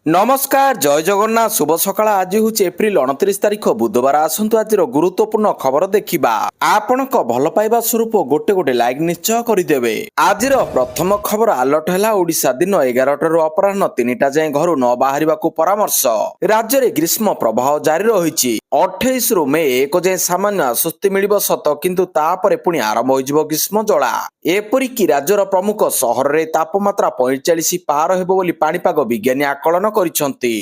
नमस्कार जय जगन्नाथ शुभ सकाळ आज हूँ एप्रिल 29 तारिख बुधवार आसतु आज गुरुत्वपूर्ण खबर देखा आपण भल पाइबा स्वरूप गोटे गोटे लाइक निश्चय करदेवे आज प्रथम खबर आलर्ट है ओडिशा दिन 11 अपराह 3टा जाए घर न बाहर परामर्श राज्य में ग्रीष्म प्रवाह जारी रही 28 रु मे 1 जाए सामान्य आश्वस्ति मिल सत किंतु तापर पुणी आरंभ हो ग्रीष्म जला एपरिकी राज्यर प्रमुख सहर में तापमात्रा 45 पार हेबो बोली पाणीपाग विज्ञानी आकलन करिसंती।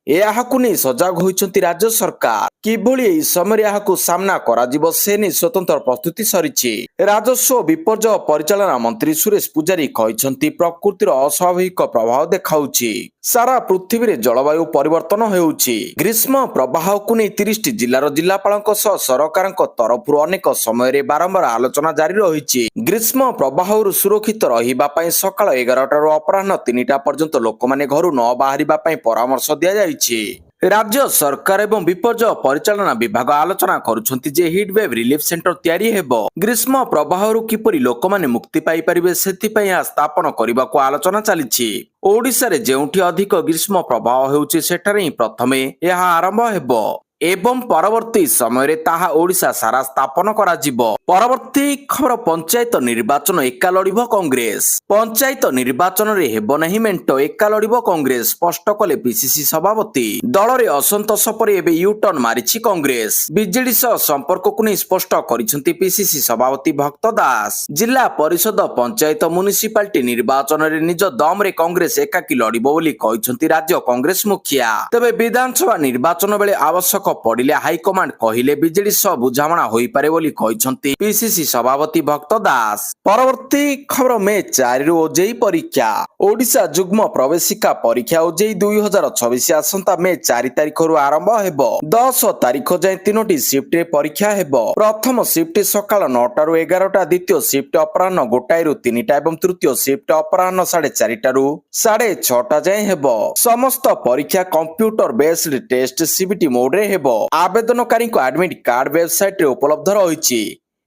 एहाकु नै सजग होइछंती राज्य सरकार किभଳି एही समय एहाकु सामना कराजिबो से नै स्वतंत्र प्रस्तुति सरिछि। राजस्व विपर्यय परिचालना मंत्री सुरेश पुजारी कहिसंती प्रकृतिर अस्वाभाविक प्रभाव देखाउछि सारा पृथ्वी रे जलवायु परिवर्तन हेउछि ग्रीष्म प्रवाहकु नै 30 जिल्लार जिल्लापालक सह सरकारक तरफरु अनेक समय रे बारंबार आलोचना जारी रहिछि। ग्रीष्म प्रवाहरु सुरक्षित रहिबा पई सकाळ 11 अपराह्न 3टा पर्यंत लोकमाने घरु न बाहरिबा पई परामर्श दिया जाइछि। राज्य सरकार एवं विपर्यय परिचालना विभाग आलोचना करुछंती जे हिट वेव रिलीफ सेंटर तयारी हेबो ग्रीष्म प्रवाहरु किपरि लोकमाने मुक्ति पाई परिबे सेति पई स्थापन करबाको आलोचना चलिछि। ओडिसा रे जेउठी अधिक ग्रीष्म प्रवाह हेउछि सेठारे ही प्रथमे एहा आरंभ हेबो एवं परवर्ती समय रे ताहा ओडिशा सारा स्थापन करा जिवो। परवर्ती खबर पंचायत निर्वाचन एका लड़िबो कांग्रेस पंचायत निर्वाचन रे हेबो नहीं मेंटो एका लड़िबो कांग्रेस स्पष्ट कले पीसीसी सभापति दल रे असंतोष पर एबे यू टर्न मारिछि कांग्रेस बीजेडी सह संपर्क को नै स्पष्ट करिसंती पीसीसी सभापति भक्त दास जिला परिषद पंचायत म्युनिसिपालिटी निर्वाचन रे निज दम रे कांग्रेस एकाकी लड़िबो बोली कहिसंती राज्य कांग्रेस मुखिया। तबे विधानसभा निर्वाचन बेले आवश्यक पड़िले हाईकमांड कहिले बीजेडी सह बुझामणा होई पारे बोली कहिसंती पीसीसी सभापति भक्त दास। परवर्ती खबर मे 4 रु ओजेई परीक्षा ओडिशा जुग्म प्रवेशिका परीक्षा ओजेई 2026 आसंता मे 4 तारिख रु आरंभ हेबो 10 तारिख जाए 3टी शिफ्ट रे परीक्षा हेबो। प्रथम शिफ्ट सकाळ 9टा रु 11टा द्वितीय शिफ्ट अपराह्न 1टा रु 3टा एवं तृतीय शिफ्ट अपराह्न 4:30 रु 6:30 जाए हेबो। समस्त परीक्षा computer based test CBT mode रे आवेदनकारी को एडमिट कार्ड वेबसाइट रे उपलब्ध रही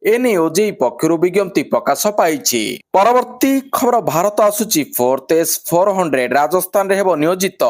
एने ओजेई पक्षरु विज्ञप्ति प्रकाश पाइछि। परवर्ती खबर भारत आसुची 4th S-400 राजस्थान रे हेबो नियोजित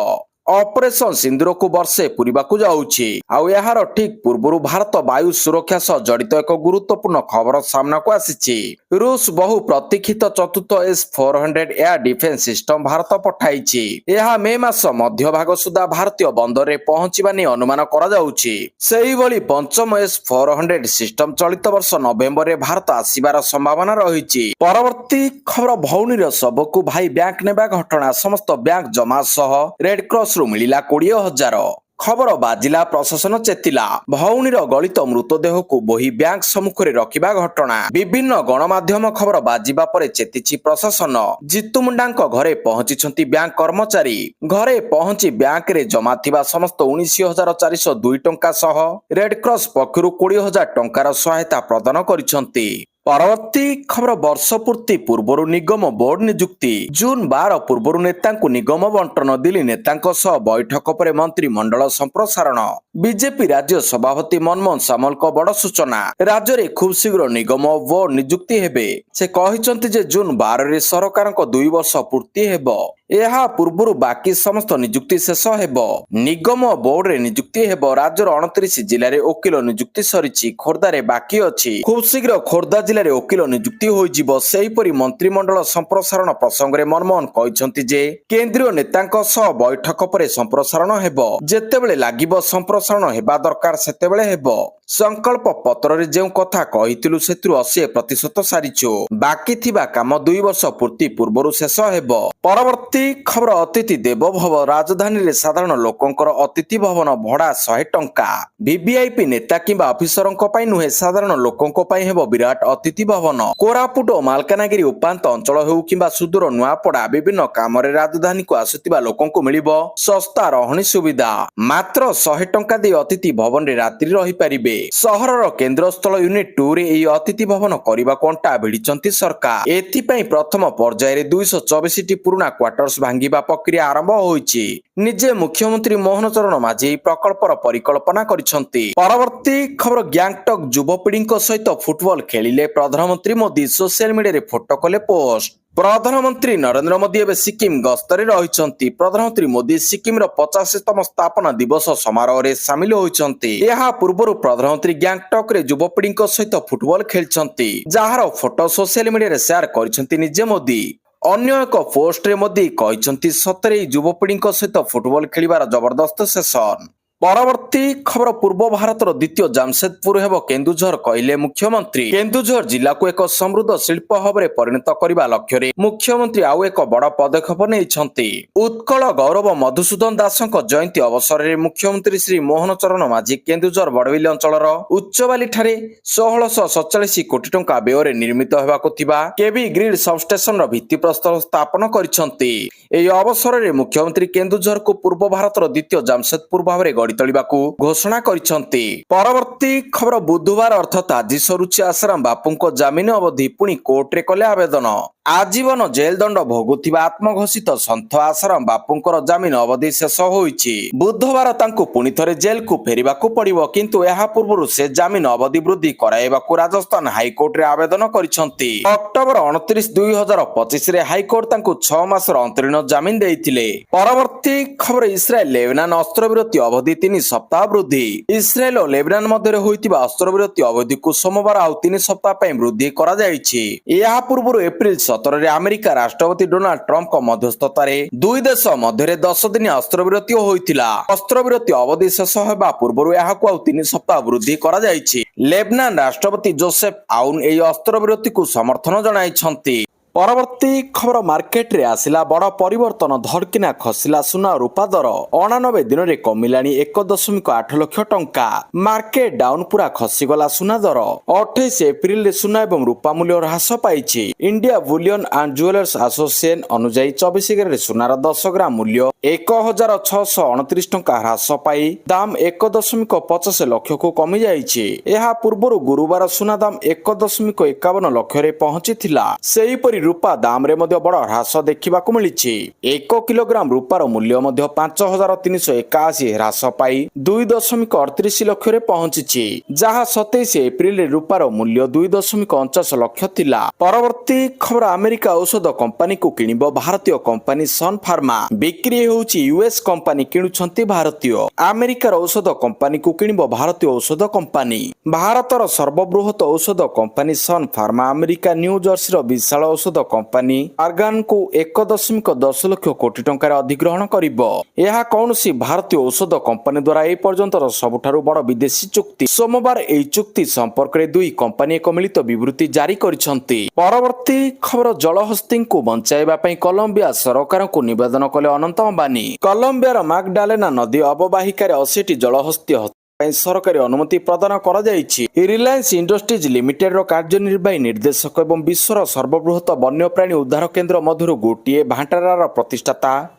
ऑपरेशन सिंदूर को वर्षे पूरीबाकू जाउछि आउ एहार ठीक पूर्वरु भारत वायु सुरक्षा सह जड़ित एक गुरुत्वपूर्ण खबर सामना को आसिछि। रूस बहु प्रतीक्षित चतुर्थ S-400 air defence system Bharat पठाइछि। एहा मे मास मध्य भाग सुधा भारतीय बंदर रे पहुंचिबा नै अनुमान करा जाउछि। सेही भली पंचम S-400 सिस्टम चलित वर्ष नवेम्बर रे भारत आसीबार संभावना रहिछि। परवर्ती खबर भौनीर सबको भाई बैंक नेबा घटना समस्त बैंक जमा सह रेड क्रॉस मिलिला 20,000 खबर बाजिला प्रशासन चेतिला भौनीर गलित मृतदेह को बोही बैंक सम्मुख रे रखिबा घटना विभिन्न गणमाध्यम खबर बाजिबा परे चेतिछि प्रशासन। जितु मुंडांक घरे पहुंचिछंती बैंक कर्मचारी घरे पहुंची बैंक रे जमा थिबा समस्त 19,402 टंका सह रेड क्रॉस पक्षरु 20,000 टंकार सहायता प्रदान करिसंती। परवर्ती खबर वर्ष पूर्ति पूर्व निगम बोर्ड नियुक्ति जून 12 पूर्व नेता निगम बंटन दिल्ली नेता बैठक पर मंत्रिमंडल संप्रसारण बीजेपी राज्य सभापति मनमोहन सामल बड़ सूचना राज्य में खूब शीघ्र निगम बोर्ड नियुक्ति हेबे से कहिसंती जे जून 12 रे सरकार 2 वर्ष पूर्ति हेबो एहा पूर्व बाकी समस्त नियुक्ति शेष हेबो निगम बोर्ड रे नियुक्ति हेबो राज्यर 29 जिले में वकिल नियुक्ति सरिछि खोर्धा रे बाकी अछि खूब शीघ्र खोर्धा जिले में वकिल नियुक्ति होइजिबो सेहीपरि मंत्रिमंडल संप्रसारण प्रसंग रे मनमोहन कहिसंती जे केंद्रीय नेतांक सह बैठक पर संप्रसारण हेबो जेतेबेले लागिबो संप्रसारण हेबा दरकार सेतेबेले हेबो संकल्प पत्र रे जेउ कथा कहितिलु सेतु 80% सारिछु बाकी थिबा काम 2 वर्ष पूर्ति पूर्वरु शेष हेबो। परवर्ती खबर अतिथि देव भव राजधानी रे साधारण लोकंकर अतिथि भवन भड़ा 100 टंका वीवीआईपी नेता किंबा ऑफिसरंक पई नुहे साधारण लोकंक पई हेबो विराट अतिथि भवन कोरापुट और मालकानगिरी उपांत अंचल हेउ किंबा सुदूर नुआपड़ा विभिन्न काम रे राजधानी को आसुतिबा लोकंक मिलिबो सस्ता रहणी सुविधा मात्र 100 टंका दे अतिथि भवन रे रात्रि रही परिबे सहरर केन्द्रस्थल यूनिट 2 रे एही अतिथि भवन करिबा कंटा भिडिचंती सरकार एथि पई प्रथम पर्याय रे 224 टी पुराना क्वार्टर्स भांगिबा प्रक्रिया आरंभ होईछि ନିଜେ ମୁଖ୍ୟମନ୍ତ୍ରୀ ମୋହନ ଚରଣ ମାଝୀ ଏହି ପ୍ରକଳ୍ପର ପରିକଳ୍ପନା କରିଛନ୍ତି। ପରବର୍ତ୍ତୀ ଖବର ଗ୍ୟାଙ୍ଗଟକ୍ ଯୁବପିଢ଼ିଙ୍କ ସହିତ ଫୁଟବଲ ଖେଳିଲେ ପ୍ରଧାନମନ୍ତ୍ରୀ ମୋଦି ସୋସିଆଲ ମିଡିଆରେ ଫଟୋ କଲେ ପୋଷ୍ଟ। ପ୍ରଧାନମନ୍ତ୍ରୀ ନରେନ୍ଦ୍ର ମୋଦି ଏବେ ସିକିମ ଗସ୍ତରେ ରହିଛନ୍ତି। ପ୍ରଧାନମନ୍ତ୍ରୀ ମୋଦି ସିକିମର 50ତମ ସ୍ଥାପନା ଦିବସ ସମାରୋହରେ ସାମିଲ ହୋଇଛନ୍ତି। ଏହା ପୂର୍ବରୁ ପ୍ରଧାନମନ୍ତ୍ରୀ ଗ୍ୟାଙ୍ଗଟକରେ ଯୁବପିଢ଼ିଙ୍କ ସହିତ ଫୁଟବଲ ଖେଳିଛନ୍ତି, ଯାହାର ଫଟୋ ସୋସିଆଲ ମିଡିଆରେ ସେୟାର କରିଛନ୍ତି ନିଜେ ମୋଦି। ଅନ୍ୟ ଏକ ପୋଷ୍ଟରେ ମୋଦି କହିଛନ୍ତି, ସତରେ ଏହି ଯୁବପିଢ଼ିଙ୍କ ସହିତ ଫୁଟବଲ ଖେଳିବାର ଜବରଦସ୍ତ ସେସନ। ପରବର୍ତ୍ତୀ ଖବର ପୂର୍ବ ଭାରତର ଦ୍ୱିତୀୟ ଜାମଶେଦପୁର ହେବ କେନ୍ଦୁଝର କହିଲେ ମୁଖ୍ୟମନ୍ତ୍ରୀ। କେନ୍ଦୁଝର ଜିଲ୍ଲାକୁ ଏକ ସମୃଦ୍ଧ ଶିଳ୍ପ ହବରେ ପରିଣତ କରିବା ଲକ୍ଷ୍ୟରେ ମୁଖ୍ୟମନ୍ତ୍ରୀ ଆଉ ଏକ ବଡ଼ ପଦକ୍ଷେପ ନେଇଛନ୍ତି। ଉତ୍କଳ ଗୌରବ ମଧୁସୂଦନ ଦାସଙ୍କ ଜୟନ୍ତୀ ଅବସରରେ ମୁଖ୍ୟମନ୍ତ୍ରୀ ଶ୍ରୀ ମୋହନ ଚରଣ ମାଝୀ କେନ୍ଦୁଝର ବଡ଼ବିଲ ଅଞ୍ଚଳର ଉଚ୍ଚବାଲିଠାରେ 1647 କୋଟି ଟଙ୍କା ବ୍ୟୟରେ ନିର୍ମିତ ହେବାକୁ ଥିବା କେବି ଗ୍ରିଡ୍ ସବଷ୍ଟେସନର ଭିତ୍ତିପ୍ରସ୍ତର ସ୍ଥାପନ କରିଛନ୍ତି। ଏହି ଅବସରରେ ମୁଖ୍ୟମନ୍ତ୍ରୀ କେନ୍ଦୁଝରକୁ ପୂର୍ବ ଭାରତର ଦ୍ୱିତୀୟ ଜାମଶେଦପୁର ଭାବରେ ତୋଳିବାକୁ ଘୋଷଣା କରିଛନ୍ତି। ପରବର୍ତ୍ତୀ ଖବର ବୁଧବାର ଅର୍ଥାତ୍ ଆଜି ସରୁଛି ଆଶାରାମ ବାପୁଙ୍କ ଜାମିନ ଅବଧି ପୁଣି କୋର୍ଟରେ କଲେ ଆବେଦନ। ଆଜୀବନ ଜେଲ ଦଣ୍ଡ ଭୋଗୁଥିବା ଆତ୍ମଘୋଷିତ ସନ୍ଥ ଆଶାରାମ ବାପୁଙ୍କର ଜାମିନ ଅବଧି ଶେଷ ହୋଇଛି। ବୁଧବାର ତାଙ୍କୁ ପୁଣି ଥରେ ଜେଲକୁ ଫେରିବାକୁ ପଡ଼ିବ, କିନ୍ତୁ ଏହା ପୂର୍ବରୁ ସେ ଜାମିନ ଅବଧି ବୃଦ୍ଧି କରାଇବାକୁ ରାଜସ୍ଥାନ ହାଇକୋର୍ଟରେ ଆବେଦନ କରିଛନ୍ତି। ଅକ୍ଟୋବର 29, 2025ରେ ହାଇକୋର୍ଟ ତାଙ୍କୁ 6 ମାସର ଅନ୍ତରୀଣ ଜାମିନ ଦେଇଥିଲେ। ପରବର୍ତ୍ତୀ ଖବର ଇସ୍ରାଏଲ ଲେବନାନ ଅସ୍ତ୍ରବିରତି ଅବଧି 3 ସପ୍ତାହ ବୃଦ୍ଧି। ଇସ୍ରାଏଲ ଓ ଲେବନାନ ମଧ୍ୟରେ ହୋଇଥିବା ଅସ୍ତ୍ରବିରତି ଅବଧିକୁ ସୋମବାର ଆଉ 3 ସପ୍ତାହ ପାଇଁ ବୃଦ୍ଧି କରାଯାଇଛି। ଏହା ପୂର୍ବରୁ ଏପ୍ରିଲ 17ରେ ଆମେରିକା ରାଷ୍ଟ୍ରପତି ଡୋନାଲ୍ଡ ଟ୍ରମ୍ପଙ୍କ ମଧ୍ୟସ୍ଥତାରେ ଦୁଇ ଦେଶ ମଧ୍ୟରେ 10 ଦିନିଆ ଅସ୍ତ୍ରବିରତି ହୋଇଥିଲା। ଅସ୍ତ୍ରବିରତି ଅବଧି ଶେଷ ହେବା ପୂର୍ବରୁ ଏହାକୁ ଆଉ 3 ସପ୍ତାହ ବୃଦ୍ଧି କରାଯାଇଛି। ଲେବନାନ ରାଷ୍ଟ୍ରପତି ଜୋସେଫ ଆଉନ ଏହି ଅସ୍ତ୍ରବିରତିକୁ ସମର୍ଥନ ଜଣାଇଛନ୍ତି। ପରବର୍ତ୍ତୀ ଖବର ମାର୍କେଟରେ ଆସିଲା ବଡ଼ ପରିବର୍ତ୍ତନ। ଧଡ଼କିନା ଖସିଲା ସୁନା ଓ ରୂପା ଦର। 89 ଦିନରେ କମିଲାଣି 1.8 ଲକ୍ଷ ଟଙ୍କା। ମାର୍କେଟ ଡାଉନ ପୁରା ଖସିଗଲା ସୁନା ଦର। 28 ଏପ୍ରିଲରେ ସୁନା ଏବଂ ରୂପା ମୂଲ୍ୟ ହ୍ରାସ ପାଇଛି। India bullion and jewellers association ଅନୁଯାୟୀ 24 କ୍ୟାରେଟ ସୁନାର 10 ଗ୍ରାମ ମୂଲ୍ୟ 1629 ଟଙ୍କା ହ୍ରାସ ପାଇ ଦାମ 1.50 ଲକ୍ଷକୁ କମିଯାଇଛି। ଏହା ପୂର୍ବରୁ ଗୁରୁବାର ସୁନା ଦାମ 1.51 ଲକ୍ଷରେ ପହଞ୍ଚିଥିଲା। ସେହିପରି ରୂପା ଦାମରେ ମଧ୍ୟ ବଡ଼ ହ୍ରାସ ଦେଖିବାକୁ ମିଳିଛି। 1 କିଲୋଗ୍ରାମ ରୂପାର ମୂଲ୍ୟ ମଧ୍ୟ 5381 ହ୍ରାସ ପାଇ 2.38 ଲକ୍ଷରେ ପହଞ୍ଚିଛି, ଯାହା 27 ଏପ୍ରିଲରେ ରୂପାର ମୂଲ୍ୟ 2.49 ଲକ୍ଷ ଥିଲା। ପରବର୍ତ୍ତୀ ଖବର ଆମେରିକା ଔଷଧ କମ୍ପାନୀକୁ କିଣିବ ଭାରତୀୟ କମ୍ପାନୀ ସନ୍ ଫାର୍ମା। ବିକ୍ରି ହେଉଛି ୟୁଏସ୍ କମ୍ପାନୀ କିଣୁଛନ୍ତି ଭାରତୀୟ। ଆମେରିକାର ଔଷଧ କମ୍ପାନୀକୁ କିଣିବ ଭାରତୀୟ ଔଷଧ କମ୍ପାନୀ। ଭାରତର ସର୍ବବୃହତ ଔଷଧ କମ୍ପାନୀ ସନ୍ ଫାର୍ମା ଆମେରିକା ନ୍ୟୁ ଜର୍ସିର ବିଶାଳ ଔଷଧ କମ୍ପାନୀ ଆର୍ଗାନକୁ 1.10 ଲକ୍ଷ କୋଟି ଟଙ୍କାରେ ଅଧିଗ୍ରହଣ କରିବ। ଏହା କୌଣସି ଭାରତୀୟ ଔଷଧ କମ୍ପାନୀ ଦ୍ୱାରା ଏ ପର୍ଯ୍ୟନ୍ତର ସବୁଠାରୁ ବଡ଼ ବିଦେଶୀ ଚୁକ୍ତି। ସୋମବାର ଏହି ଚୁକ୍ତି ସମ୍ପର୍କରେ ଦୁଇ କମ୍ପାନୀ ଏକ ମିଳିତ ବିବୃତ୍ତି ଜାରି କରିଛନ୍ତି। ପରବର୍ତ୍ତୀ ଖବର ଜଳହସ୍ତୀଙ୍କୁ ବଞ୍ଚାଇବା ପାଇଁ କଲମ୍ବିଆ ସରକାରଙ୍କୁ ନିବେଦନ କଲେ ଅନନ୍ତ ଅମ୍ବାନୀ। କଲମ୍ବିଆର ମାଗଡାଲେନା ନଦୀ ଅବବାହିକାରେ 80ଟି ଜଳହସ୍ତୀ ପାଇଁ ସରକାରୀ ଅନୁମତି ପ୍ରଦାନ କରାଯାଇଛି। ରିଲାଏନ୍ସ ଇଣ୍ଡଷ୍ଟ୍ରିଜ ଲିମିଟେଡର କାର୍ଯ୍ୟନିର୍ବାହୀ ନିର୍ଦ୍ଦେଶକ ଏବଂ ବିଶ୍ୱର ସର୍ବବୃହତ ବନ୍ୟପ୍ରାଣୀ ଉଦ୍ଧାର କେନ୍ଦ୍ର ମଧ୍ୟରୁ ଗୋଟିଏ ଭାଣ୍ଟାରାର ପ୍ରତିଷ୍ଠାତା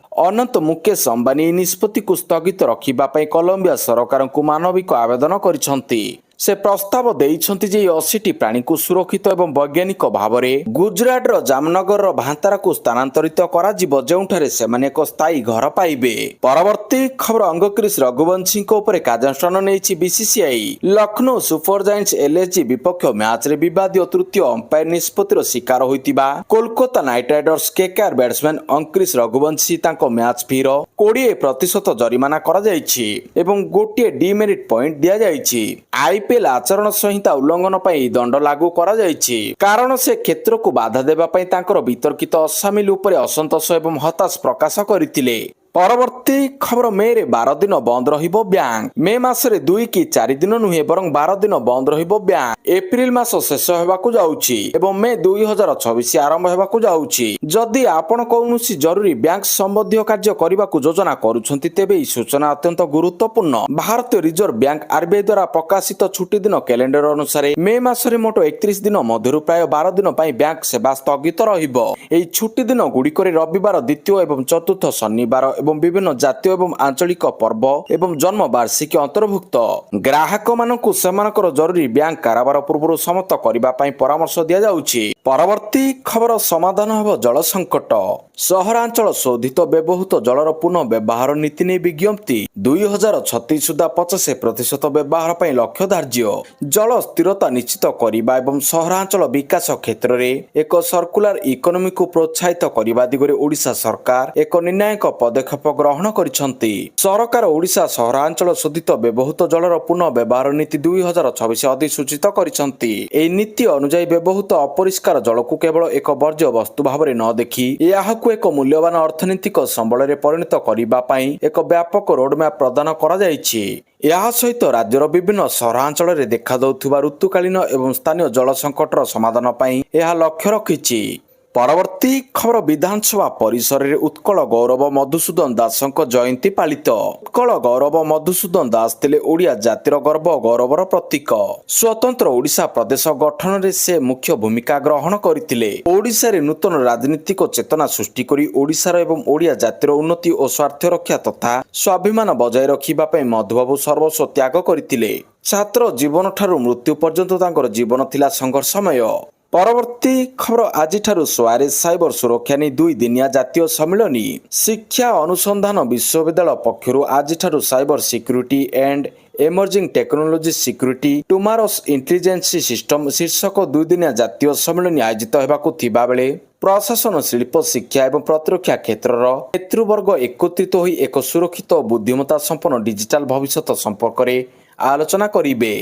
ଅନନ୍ତ ମୁକେଶ ଅମ୍ବାନୀ ଏହି ନିଷ୍ପତ୍ତିକୁ ସ୍ଥଗିତ ରଖିବା ପାଇଁ କଲମ୍ବିଆ ସରକାରଙ୍କୁ ମାନବିକ ଆବେଦନ କରିଛନ୍ତି। ସେ ପ୍ରସ୍ତାବ ଦେଇଛନ୍ତି ଯେ ଏହି 80ଟି ପ୍ରାଣୀକୁ ସୁରକ୍ଷିତ ଏବଂ ବୈଜ୍ଞାନିକ ଭାବରେ ଗୁଜରାଟର ଜାମନଗରର ଭାନ୍ତାରାକୁ ସ୍ଥାନାନ୍ତରିତ କରାଯିବ, ଯେଉଁଠାରେ ସେମାନେ ଏକ ସ୍ଥାୟୀ ଘର ପାଇବେ। ପରବର୍ତ୍ତୀ ଖବର ଅଙ୍ଗକ୍ରିସ ରଘୁବଂଶୀଙ୍କ ଉପରେ କାର୍ଯ୍ୟାନୁଷ୍ଠାନ ନେଇଛି BCCI. Lucknow super giants LSG ବିପକ୍ଷ ମ୍ୟାଚରେ ବିବାଦୀୟ ତୃତୀୟ ଅମ୍ପାୟାର ନିଷ୍ପତ୍ତିର ଶିକାର ହୋଇଥିବା Kolkata knight riders KKR batsman Angkrish Raghuvanshi ତାଙ୍କ ମ୍ୟାଚ ଫିର 20% ଜରିମାନା କରାଯାଇଛି ଏବଂ ଗୋଟିଏ ଡିମେରିଟ୍ ପଏଣ୍ଟ ଦିଆଯାଇଛି। ଆଇପିଏଲ ଆଚରଣ ସଂହିତା ଉଲ୍ଲଂଘନ ପାଇଁ ଏହି ଦଣ୍ଡ ଲାଗୁ କରାଯାଇଛି, କାରଣ ସେ କ୍ଷେତ୍ରକୁ ବାଧା ଦେବା ପାଇଁ ତାଙ୍କର ବିତର୍କିତ ଅସାମିଲ ଉପରେ ଅସନ୍ତୋଷ ଏବଂ ହତାଶ ପ୍ରକାଶ କରିଥିଲେ। ପରବର୍ତ୍ତୀ ଖବର ମେରେ 12 ଦିନ ବନ୍ଦ ରହିବ ବ୍ୟାଙ୍କ। ମେ ମାସରେ 2 କି 4 ଦିନ ନୁହେଁ ବରଂ 12 ଦିନ ବନ୍ଦ ରହିବ ବ୍ୟାଙ୍କ। ଏପ୍ରିଲ ମାସ ଶେଷ ହେବାକୁ ଯାଉଛି ଏବଂ ମେ 2026 ଆରମ୍ଭ ହେବାକୁ ଯାଉଛି। ଯଦି ଆପଣ କୌଣସି ଜରୁରୀ ବ୍ୟାଙ୍କ ସମ୍ବନ୍ଧୀୟ କାର୍ଯ୍ୟ କରିବାକୁ ଯୋଜନା କରୁଛନ୍ତି, ତେବେ ଏହି ସୂଚନା ଅତ୍ୟନ୍ତ ଗୁରୁତ୍ୱପୂର୍ଣ୍ଣ। ଭାରତୀୟ ରିଜର୍ଭ ବ୍ୟାଙ୍କ ଆରବିଆଇ ଦ୍ୱାରା ପ୍ରକାଶିତ ଛୁଟି ଦିନ କ୍ୟାଲେଣ୍ଡର ଅନୁସାରେ ମେ ମାସରେ ମୋଟ 31 ଦିନ ମଧ୍ୟରୁ ପ୍ରାୟ 12 ଦିନ ପାଇଁ ବ୍ୟାଙ୍କ ସେବା ସ୍ଥଗିତ ରହିବ। ଏହି ଛୁଟି ଦିନ ଗୁଡ଼ିକରେ ରବିବାର, ଦ୍ୱିତୀୟ ଏବଂ ଚତୁର୍ଥ ଶନିବାର ଏବଂ ବିଭିନ୍ନ ଜାତୀୟ ଏବଂ ଆଞ୍ଚଳିକ ପର୍ବ ଏବଂ ଜନ୍ମ ବାର୍ଷିକୀ ଅନ୍ତର୍ଭୁକ୍ତ। ଗ୍ରାହକମାନଙ୍କୁ ସେମାନଙ୍କର ଜରୁରୀ ବ୍ୟାଙ୍କ କାରବାର ପୂର୍ବରୁ ସମାପ୍ତ କରିବା ପାଇଁ ପରାମର୍ଶ ଦିଆଯାଉଛି। ପରବର୍ତ୍ତୀ ଖବର ସମାଧାନ ହେବ ଜଳ ସଙ୍କଟ। ସହରାଞ୍ଚଳ ଶୋଧିତ ବ୍ୟବହୃତ ଜଳର ପୁନଃ ବ୍ୟବହାର ନୀତି ନେଇ ବିଜ୍ଞପ୍ତି। 2036 ସୁଦ୍ଧା 50% ବ୍ୟବହାର ପାଇଁ ଲକ୍ଷ୍ୟ ଧାର୍ଯ୍ୟ। ଜଳ ସ୍ଥିରତା ନିଶ୍ଚିତ କରିବା ଏବଂ ସହରାଞ୍ଚଳ ବିକାଶ କ୍ଷେତ୍ରରେ ଏକ ସର୍କୁଲାର ଇକୋନୋମିକୁ ପ୍ରୋତ୍ସାହିତ କରିବା ଦିଗରେ ଓଡ଼ିଶା ସରକାର ଏକ ନିର୍ଣ୍ଣାୟକ ପଦକ୍ଷେପ ଗ୍ରହଣ କରିଛନ୍ତି। ସରକାର ଓଡ଼ିଶା ସହରାଞ୍ଚଳ ଶୋଧିତ ବ୍ୟବହୃତ ଜଳର ପୁନଃ ବ୍ୟବହାର ନୀତି 2026 ଅଧିସୂଚିତ କରିଛନ୍ତି। ଏହି ନୀତି ଅନୁଯାୟୀ ବ୍ୟବହୃତ ଅପରିଷ୍କାର ଜଳକୁ କେବଳ ଏକ ବର୍ଜ୍ୟ ବସ୍ତୁ ଭାବରେ ନ ଦେଖି ଏହାକୁ ଏକ ମୂଲ୍ୟବାନ ଅର୍ଥନୈତିକ ସମ୍ବଳରେ ପରିଣତ କରିବା ପାଇଁ ଏକ ବ୍ୟାପକ ରୋଡମ୍ୟାପ୍ ପ୍ରଦାନ କରାଯାଇଛି। ଏହା ସହିତ ରାଜ୍ୟର ବିଭିନ୍ନ ସହରାଞ୍ଚଳରେ ଦେଖାଦେଉଥିବା ଋତୁକାଳୀନ ଏବଂ ସ୍ଥାନୀୟ ଜଳ ସଙ୍କଟର ସମାଧାନ ପାଇଁ ଏହା ଲକ୍ଷ୍ୟ ରଖିଛି। ପରବର୍ତ୍ତୀ ଖବର ବିଧାନସଭା ପରିସରରେ ଉତ୍କଳ ଗୌରବ ମଧୁସୂଦନ ଦାସଙ୍କ ଜୟନ୍ତୀ ପାଳିତ। ଉତ୍କଳ ଗୌରବ ମଧୁସୂଦନ ଦାସ ଥିଲେ ଓଡ଼ିଆ ଜାତିର ଗର୍ବ ଓ ଗୌରବର ପ୍ରତୀକ। ସ୍ୱତନ୍ତ୍ର ଓଡ଼ିଶା ପ୍ରଦେଶ ଗଠନରେ ସେ ମୁଖ୍ୟ ଭୂମିକା ଗ୍ରହଣ କରିଥିଲେ। ଓଡ଼ିଶାରେ ନୂତନ ରାଜନୈତିକ ଚେତନା ସୃଷ୍ଟି କରି ଓଡ଼ିଶାର ଏବଂ ଓଡ଼ିଆ ଜାତିର ଉନ୍ନତି ଓ ସ୍ୱାର୍ଥ ରକ୍ଷା ତଥା ସ୍ୱାଭିମାନ ବଜାୟ ରଖିବା ପାଇଁ ମଧୁବାବୁ ସର୍ବସ୍ୱ ତ୍ୟାଗ କରିଥିଲେ। ଛାତ୍ର ଜୀବନଠାରୁ ମୃତ୍ୟୁ ପର୍ଯ୍ୟନ୍ତ ତାଙ୍କର ଜୀବନ ଥିଲା ସଂଘର୍ଷମୟ। ପରବର୍ତ୍ତୀ ଖବର ଆଜିଠାରୁ ସୁଆରେଜ ସାଇବର ସୁରକ୍ଷା ନେଇ 2 ଦିନିଆ ଜାତୀୟ ସମ୍ମିଳନୀ। ଶିକ୍ଷା ଅନୁସନ୍ଧାନ ବିଶ୍ୱବିଦ୍ୟାଳୟ ପକ୍ଷରୁ ଆଜିଠାରୁ cyber security and emerging technology security tomorrow's intelligence system ଶୀର୍ଷକ 2 ଦିନିଆ ଜାତୀୟ ସମ୍ମିଳନୀ ଆୟୋଜିତ ହେବାକୁ ଥିବା ବେଳେ ପ୍ରଶାସନ, ଶିଳ୍ପ, ଶିକ୍ଷା ଏବଂ ପ୍ରତିରକ୍ଷା କ୍ଷେତ୍ରର ନେତୃବର୍ଗ ଏକତ୍ରିତ ହୋଇ ଏକ ସୁରକ୍ଷିତ ଓ ବୁଦ୍ଧିମତ୍ତା ସମ୍ପନ୍ନ ଡିଜିଟାଲ ଭବିଷ୍ୟତ ସମ୍ପର୍କରେ ଆଲୋଚନା କରିବେ।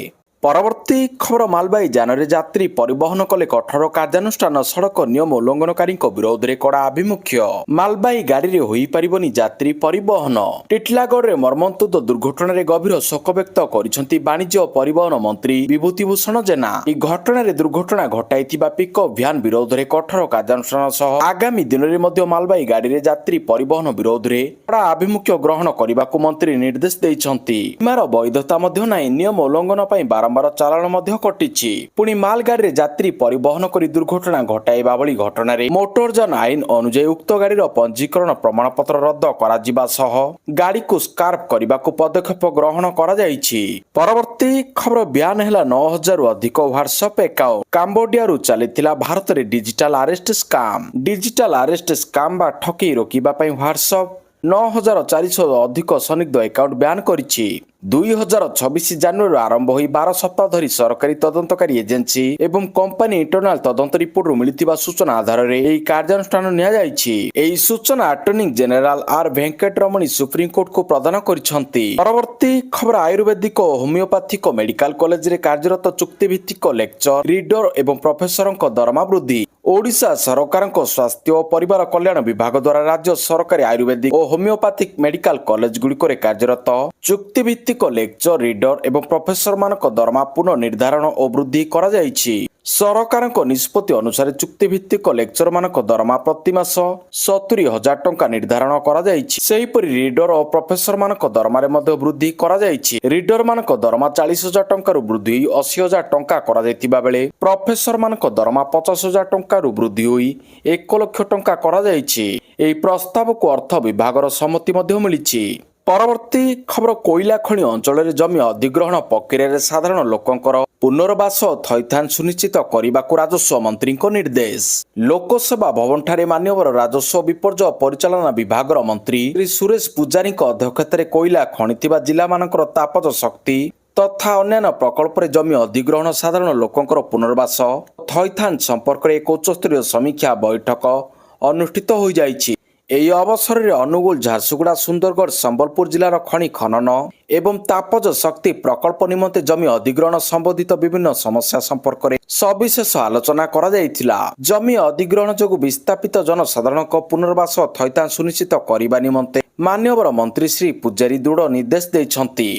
ପରବର୍ତ୍ତୀ ଖବର ମାଲବାହୀ ଯାନରେ ଯାତ୍ରୀ ପରିବହନ କଲେ କଠୋର କାର୍ଯ୍ୟାନୁଷ୍ଠାନ, ସଡ଼କ ନିୟମ ଉଲ୍ଲଂଘନକାରୀଙ୍କ ବିରୋଧରେ କଡ଼ା ଆଭିମୁଖ୍ୟ। ମାଲବାହୀ ଗାଡ଼ିରେ ହୋଇପାରିବନି ଯାତ୍ରୀ ପରିବହନ। ଟିଟିଲାଗଡ଼ରେ ମର୍ମନ୍ତୁଦ ଦୁର୍ଘଟଣାରେ ଗଭୀର ଶୋକ ବ୍ୟକ୍ତ କରିଛନ୍ତି ବାଣିଜ୍ୟ ଓ ପରିବହନ ମନ୍ତ୍ରୀ ବିଭୂତି ଭୂଷଣ ଜେନା। ଏହି ଘଟଣାରେ ଦୁର୍ଘଟଣା ଘଟାଇଥିବା ପିକଅପ୍ ଭ୍ୟାନ ବିରୋଧରେ କଠୋର କାର୍ଯ୍ୟାନୁଷ୍ଠାନ ସହ ଆଗାମୀ ଦିନରେ ମଧ୍ୟ ମାଲବାହୀ ଗାଡ଼ିରେ ଯାତ୍ରୀ ପରିବହନ ବିରୋଧରେ କଡ଼ା ଆଭିମୁଖ୍ୟ ଗ୍ରହଣ କରିବାକୁ ମନ୍ତ୍ରୀ ନିର୍ଦ୍ଦେଶ ଦେଇଛନ୍ତି। ବୀମାର ବୈଧତା ମଧ୍ୟ ନାହିଁ। ନିୟମ ଉଲ୍ଲଂଘନ ପାଇଁ ବାରମ୍ବାର ଚାଲାଣ ମଧ୍ୟ କଟିଛି। ପୁଣି ମାଲଗାଡ଼ିରେ ଯାତ୍ରୀ ପରିବହନ କରି ଦୁର୍ଘଟଣା ଘଟାଇବା ଭଳି ଘଟଣାରେ ମୋଟରଯାନ ଆଇନ ଅନୁଯାୟୀ ଉକ୍ତ ଗାଡ଼ିର ପଞ୍ଜୀକରଣ ପ୍ରମାଣପତ୍ର ରଦ୍ଦ କରାଯିବା ସହ ଗାଡ଼ିକୁ ସ୍କାର୍ପ କରିବାକୁ ପଦକ୍ଷେପ ଗ୍ରହଣ କରାଯାଇଛି। ପରବର୍ତ୍ତୀ ଖବର ବ୍ୟାନ ହେଲା 9,000ରୁ ଅଧିକ ହ୍ୱାଟ୍ସଆପ୍ ଆକାଉଣ୍ଟ। କାମ୍ବୋଡିଆରୁ ଚାଲିଥିଲା ଭାରତରେ digital arrest scam. Digital arrest scam ବା ଠକେଇ ରୋକିବା ପାଇଁ ହ୍ୱାଟ୍ସଆପ୍ 9,400ରୁ ଅଧିକ ସନ୍ଦିଗ୍ଧ ଆକାଉଣ୍ଟ ବ୍ୟାନ୍ କରିଛି। 2026 ଜାନୁଆରୀରୁ ଆରମ୍ଭ ହୋଇ 12 ସପ୍ତାହ ଧରି ସରକାରୀ ତଦନ୍ତକାରୀ ଏଜେନ୍ସି ଏବଂ କମ୍ପାନୀ ଇଣ୍ଟରନାଲ ତଦନ୍ତ ରିପୋର୍ଟରୁ ମିଳିଥିବା ସୂଚନା ଆଧାରରେ ଏହି କାର୍ଯ୍ୟାନୁଷ୍ଠାନ ନିଆଯାଇଛି। ଏହି ସୂଚନା ଆଟର୍ଣ୍ଣି ଜେନେରାଲ ଆର୍ ଭେଙ୍କଟରମଣୀ ସୁପ୍ରିମକୋର୍ଟକୁ ପ୍ରଦାନ କରିଛନ୍ତି। ପରବର୍ତ୍ତୀ ଖବର ଆୟୁର୍ବେଦିକ ଓ ହୋମିଓପାଥିକ ମେଡିକାଲ କଲେଜରେ କାର୍ଯ୍ୟରତ ଚୁକ୍ତିଭିତ୍ତିକ ଲେକ୍ଚର, ରିଡର ଏବଂ ପ୍ରଫେସରଙ୍କ ଦରମା ବୃଦ୍ଧି। ଓଡ଼ିଶା ସରକାରଙ୍କ ସ୍ୱାସ୍ଥ୍ୟ ଓ ପରିବାର କଲ୍ୟାଣ ବିଭାଗ ଦ୍ୱାରା ରାଜ୍ୟ ସରକାରୀ ଆୟୁର୍ବେଦିକ ଓ ହୋମିଓପାଥିକ ମେଡିକାଲ କଲେଜ ଗୁଡ଼ିକରେ କାର୍ଯ୍ୟରତ ଚୁକ୍ତିଭିତ୍ତିକ ଲେକ୍ଚର, ରିଡର ଏବଂ ପ୍ରଫେସରମାନଙ୍କ ଦରମା ପୁନଃ ନିର୍ଦ୍ଧାରଣ ଓ ବୃଦ୍ଧି କରାଯାଇଛି। ସରକାରଙ୍କ ନିଷ୍ପତ୍ତି ଅନୁସାରେ ଚୁକ୍ତିଭିତ୍ତିକ ଲେକ୍ଚରମାନଙ୍କ ଦରମା ପ୍ରତି ମାସ 70,000 ଟଙ୍କା ନିର୍ଦ୍ଧାରଣ କରାଯାଇଛି। ସେହିପରି ରିଡର ଓ ପ୍ରଫେସରମାନଙ୍କ ଦରମାରେ ମଧ୍ୟ ବୃଦ୍ଧି କରାଯାଇଛି। ରିଡରମାନଙ୍କ ଦରମା 40,000 ଟଙ୍କାରୁ ବୃଦ୍ଧି ହୋଇ 80,000 ଟଙ୍କା କରାଯାଇଥିବା ବେଳେ ପ୍ରଫେସରମାନଙ୍କ ଦରମା 50,000 ଟଙ୍କାରୁ ବୃଦ୍ଧି ହୋଇ 1 ଲକ୍ଷ ଟଙ୍କା କରାଯାଇଛି। ଏହି ପ୍ରସ୍ତାବକୁ ଅର୍ଥ ବିଭାଗର ସମ୍ମତି ମଧ୍ୟ ମିଳିଛି। ପରବର୍ତ୍ତୀ ଖବର କୋଇଲା ଖଣି ଅଞ୍ଚଳରେ ଜମି ଅଧିଗ୍ରହଣ ପ୍ରକ୍ରିୟାରେ ସାଧାରଣ ଲୋକଙ୍କର ପୁନର୍ବାସ ଓ ଥଇଥାନ ସୁନିଶ୍ଚିତ କରିବାକୁ ରାଜସ୍ୱ ମନ୍ତ୍ରୀଙ୍କ ନିର୍ଦ୍ଦେଶ। ଲୋକସେବା ଭବନଠାରେ ମାନ୍ୟବର ରାଜସ୍ୱ ବିପର୍ଯ୍ୟୟ ପରିଚାଳନା ବିଭାଗର ମନ୍ତ୍ରୀ ଶ୍ରୀ ସୁରେଶ ପୂଜାରୀଙ୍କ ଅଧ୍ୟକ୍ଷତାରେ କୋଇଲା ଖଣିଥିବା ଜିଲ୍ଲାମାନଙ୍କର ତାପଜ ଶକ୍ତି ତଥା ଅନ୍ୟାନ୍ୟ ପ୍ରକଳ୍ପରେ ଜମି ଅଧିଗ୍ରହଣ, ସାଧାରଣ ଲୋକଙ୍କର ପୁନର୍ବାସ ଥଇଥାନ ସମ୍ପର୍କରେ ଏକ ଉଚ୍ଚସ୍ତରୀୟ ସମୀକ୍ଷା ବୈଠକ ଅନୁଷ୍ଠିତ ହୋଇଯାଇଛି। ଏହି ଅବସରରେ ଅନୁଗୁଳ, ଝାରସୁଗୁଡ଼ା, ସୁନ୍ଦରଗଡ଼, ସମ୍ବଲପୁର ଜିଲ୍ଲାର ଖଣି ଖନନ ଏବଂ ତାପଜ ଶକ୍ତି ପ୍ରକଳ୍ପ ନିମନ୍ତେ ଜମି ଅଧିଗ୍ରହଣ ସମ୍ବନ୍ଧିତ ବିଭିନ୍ନ ସମସ୍ୟା ସମ୍ପର୍କରେ ସବିଶେଷ ଆଲୋଚନା କରାଯାଇଥିଲା। ଜମି ଅଧିଗ୍ରହଣ ଯୋଗୁଁ ବିସ୍ଥାପିତ ଜନସାଧାରଣଙ୍କ ପୁନର୍ବାସ ଥଇଥାନ ସୁନିଶ୍ଚିତ କରିବା ନିମନ୍ତେ ମାନ୍ୟବର ମନ୍ତ୍ରୀ ଶ୍ରୀ ପୂଜାରୀ ଦୃଢ଼ ନିର୍ଦ୍ଦେଶ ଦେଇଛନ୍ତି।